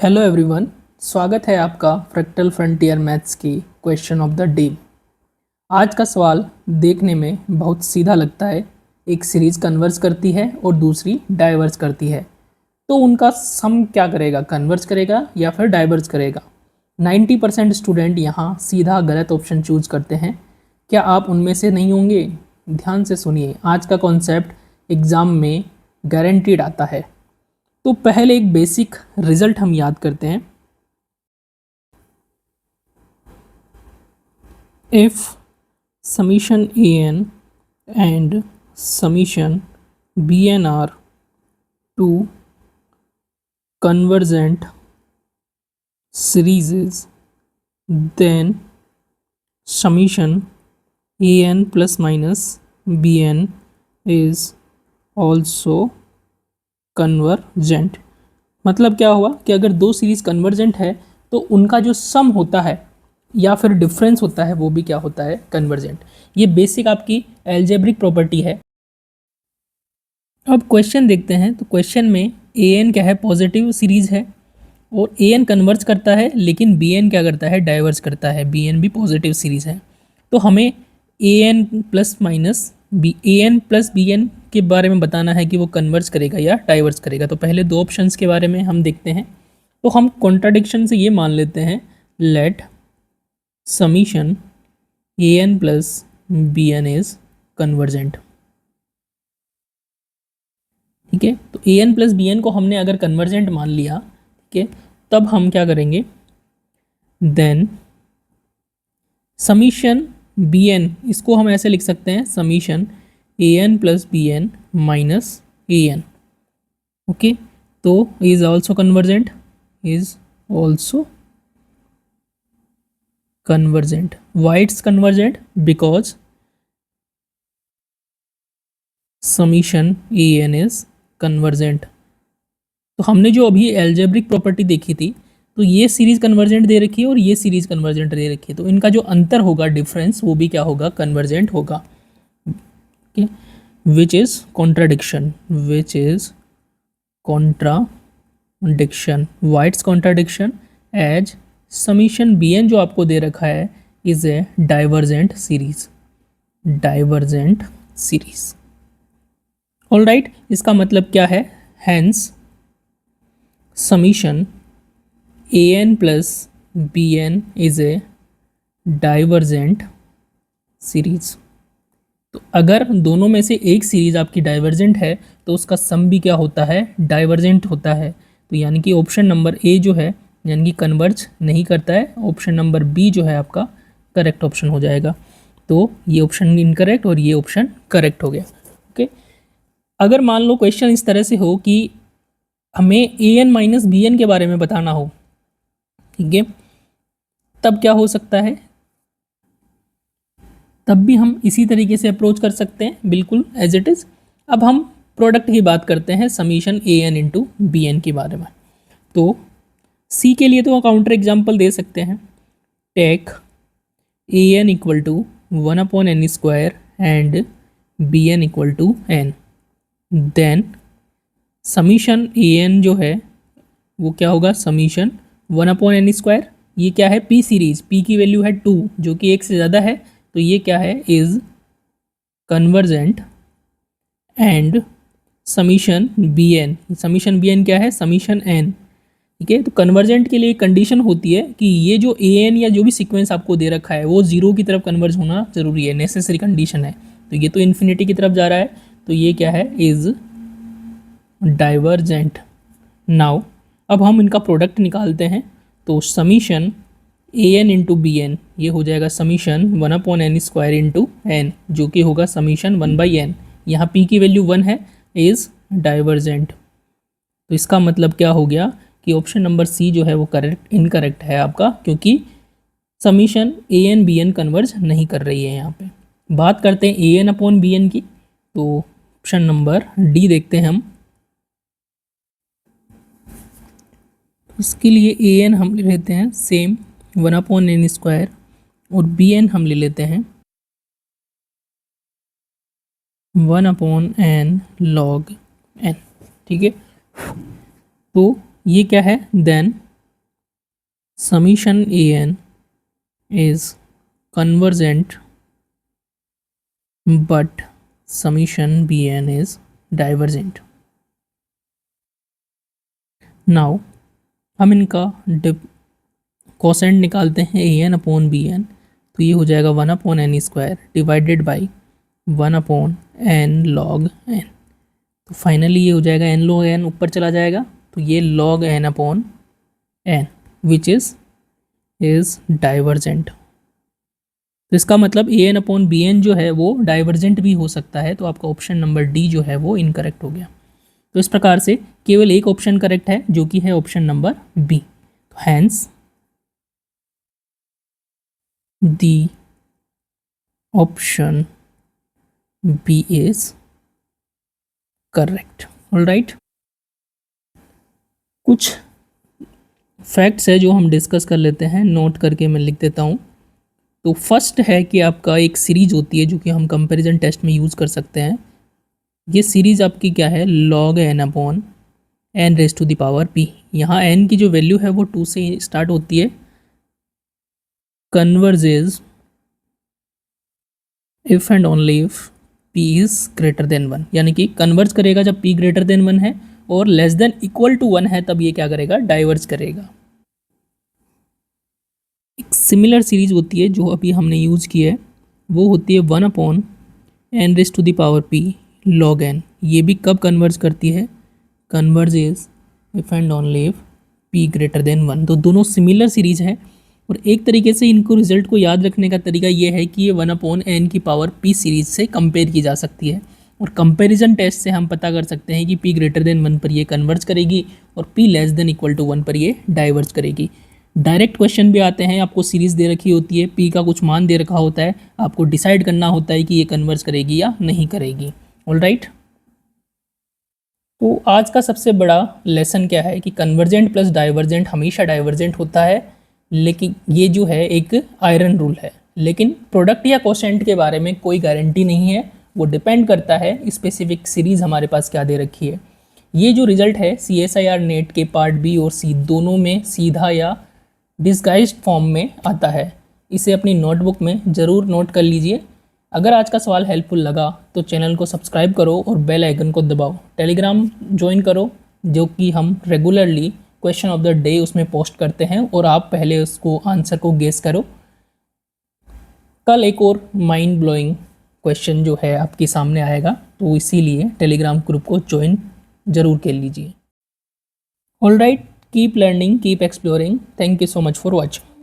Hello everyone, स्वागत है आपका फ्रैक्टल फ्रंटियर मैथ्स की क्वेश्चन ऑफ द डे। आज का सवाल देखने में बहुत सीधा लगता है। एक सीरीज कन्वर्ज करती है और दूसरी डाइवर्ज करती है, तो उनका सम क्या करेगा, कन्वर्ज करेगा या फिर डाइवर्ज करेगा। 90% स्टूडेंट यहाँ सीधा गलत ऑप्शन चूज करते हैं। क्या आप उनमें से नहीं होंगे? ध्यान से सुनिए, आज का कॉन्सेप्ट एग्ज़ाम में गारंटीड आता है। तो पहले एक बेसिक रिजल्ट हम याद करते हैं। If summation an and summation bn are two convergent series, then summation an plus minus bn is also convergent. मतलब क्या हुआ कि अगर दो सीरीज कन्वर्जेंट है तो उनका जो सम होता है या फिर डिफरेंस होता है वो भी क्या होता है, कन्वर्जेंट। ये बेसिक आपकी एल्जेब्रिक प्रॉपर्टी है। अब क्वेश्चन देखते हैं। तो क्वेश्चन में ए एन क्या है, पॉजिटिव सीरीज है और ए एन कन्वर्ज करता है, लेकिन बी एन क्या करता है, डाइवर्ज करता है। बी एन भी पॉजिटिव सीरीज है। तो हमें ए n plus minus a n plus b N के बारे में बताना है कि वो कन्वर्ज करेगा या डाइवर्ज करेगा। तो पहले दो ऑप्शंस के बारे में हम देखते हैं। तो हम कॉन्ट्राडिक्शन से ये मान लेते हैं, let summation a n plus b n is convergent. ठीक है, तो a n plus b n को हमने अगर कन्वर्जेंट मान लिया, ठीक है, तब हम क्या करेंगे, देन समीशन बी एन, इसको हम ऐसे लिख सकते हैं, summation a n plus b n minus a n. Okay, तो is also convergent, is also convergent. Why it's convergent? Because summation an is convergent. तो हमने जो अभी एल्जेब्रिक प्रॉपर्टी देखी थी, तो ये सीरीज कन्वर्जेंट दे रखी है और ये सीरीज कन्वर्जेंट दे रखी है, तो इनका जो अंतर होगा, डिफरेंस, वो भी क्या होगा, कन्वर्जेंट होगा। Okay, which is contradiction, which is contradiction. Why it's contradiction? As summation b n जो आपको दे रखा है is a divergent series, divergent series. Alright, इसका मतलब क्या है, hence summation a n plus b n is a divergent series. तो अगर दोनों में से एक सीरीज आपकी डाइवर्जेंट है तो उसका सम भी क्या होता है, डाइवर्जेंट होता है। तो यानी कि ऑप्शन नंबर ए जो है, यानी कि कन्वर्ज नहीं करता है, ऑप्शन नंबर बी जो है आपका करेक्ट ऑप्शन हो जाएगा। तो ये ऑप्शन इनकरेक्ट और ये ऑप्शन करेक्ट हो गया। ओके, अगर मान लो क्वेश्चन इस तरह से हो कि हमें A N minus B N के बारे में बताना हो, ठीक है, तब क्या हो सकता है, तब भी हम इसी तरीके से अप्रोच कर सकते हैं, बिल्कुल एज इट इज़। अब हम प्रोडक्ट की बात करते हैं, summation a N into B N के बारे में। तो सी के लिए तो काउंटर एग्जाम्पल दे सकते हैं, take a n equal to 1/n² and b n equal to n. Then summation a n जो है वो क्या होगा, समीशन 1/n²। ये क्या है, पी सीरीज, पी की वैल्यू है 2 जो कि एक से ज़्यादा है, तो ये क्या है, is convergent. And summation b n, summation b n क्या है, समीशन एन। ठीक है, तो कन्वर्जेंट के लिए कंडीशन होती है कि ये जो ए एन या जो भी सीक्वेंस आपको दे रखा है वो जीरो की तरफ कन्वर्ज होना जरूरी है, नेसेसरी कंडीशन है। तो ये तो इन्फिनिटी की तरफ जा रहा है, तो ये क्या है, इज डाइवर्जेंट। नाउ अब हम इनका प्रोडक्ट निकालते हैं। तो summation a N into B N, ये हो जाएगा समीशन 1/n² इंटू एन, जो कि होगा समीशन 1/n। यहाँ पी की वैल्यू 1 है, इज डाइवर्जेंट। तो इसका मतलब क्या हो गया कि ऑप्शन नंबर सी जो है वो करेक्ट इनकरेक्ट है आपका, क्योंकि summation a N B N converge नहीं कर रही है। यहाँ पे बात करते हैं ए एन अपॉन बी एन की, तो ऑप्शन नंबर डी देखते हैं हम। इसके लिए ए एन हम ले लेते हैं सेम 1/n² और बी एन हम ले लेते हैं 1/n log n। ठीक है, तो ये क्या है, then summation an is convergent but summation bn is divergent. now हम इनका कोसेंट निकालते हैं an अपॉन bn, तो ये हो जाएगा 1 upon n square divided by 1 upon n log n. तो फाइनली ये हो जाएगा एन लॉग एन, ऊपर चला जाएगा तो ये log n upon n which is divergent. तो इसका मतलब a n upon b n जो है वो डाइवर्जेंट भी हो सकता है, तो आपका ऑप्शन नंबर डी जो है वो इनकरेक्ट हो गया। तो इस प्रकार से केवल एक ऑप्शन करेक्ट है जो कि है ऑप्शन नंबर बी। तो hence the option b is correct. Alright, कुछ फैक्ट्स है जो हम डिस्कस कर लेते हैं, नोट करके मैं लिख देता हूँ। तो फर्स्ट है कि आपका एक सीरीज होती है जो कि हम कंपैरिजन टेस्ट में यूज़ कर सकते हैं। ये सीरीज आपकी क्या है, log n upon n raise to the power p. यहाँ एन की जो वैल्यू है वो 2 से स्टार्ट होती है। Converges if and only if p is greater than 1, यानी कि कन्वर्ज करेगा जब p ग्रेटर देन 1 है और लेस देन इक्वल टू 1 है तब ये क्या करेगा, डाइवर्ज करेगा। एक सिमिलर सीरीज होती है जो अभी हमने यूज़ की है, वो होती है 1 upon n raise to the power p log n. ये भी कब कन्वर्ज करती है, converge is if and only if p greater than 1। तो दोनों सिमिलर सीरीज है और एक तरीके से इनको रिजल्ट को याद रखने का तरीका ये है कि ये 1 अपॉन एन की पावर p सीरीज से कंपेयर की जा सकती है और कंपैरिजन टेस्ट से हम पता कर सकते हैं कि p ग्रेटर देन 1 पर ये कन्वर्ज करेगी और p less than equal to 1 पर ये डाइवर्ज करेगी। डायरेक्ट क्वेश्चन भी आते हैं, आपको सीरीज दे रखी होती है, p का कुछ मान दे रखा होता है, आपको डिसाइड करना होता है कि ये कन्वर्ज करेगी या नहीं करेगी। ऑलराइट, तो आज का सबसे बड़ा लेसन क्या है कि कन्वर्जेंट प्लस डाइवर्जेंट हमेशा डाइवर्जेंट होता है, लेकिन ये जो है एक आयरन रूल है। लेकिन प्रोडक्ट या कोशेंट के बारे में कोई गारंटी नहीं है, वो डिपेंड करता है स्पेसिफिक सीरीज हमारे पास क्या दे रखी है। ये जो रिजल्ट है CSIR नेट के पार्ट बी और सी दोनों में सीधा या डिस्गाइज्ड फॉर्म में आता है। इसे अपनी नोटबुक में ज़रूर नोट कर लीजिए। अगर आज का सवाल हेल्पफुल लगा तो चैनल को सब्सक्राइब करो और बेल आइकन को दबाओ। टेलीग्राम ज्वाइन करो जो कि हम regularly question of the day उसमें पोस्ट करते हैं और आप पहले उसको आंसर को गेस करो। कल एक और माइंड ब्लोइंग क्वेश्चन जो है आपके सामने आएगा, तो इसीलिए टेलीग्राम ग्रुप को ज्वाइन जरूर कर लीजिए। Alright, keep learning, keep exploring. Thank you so much for watching.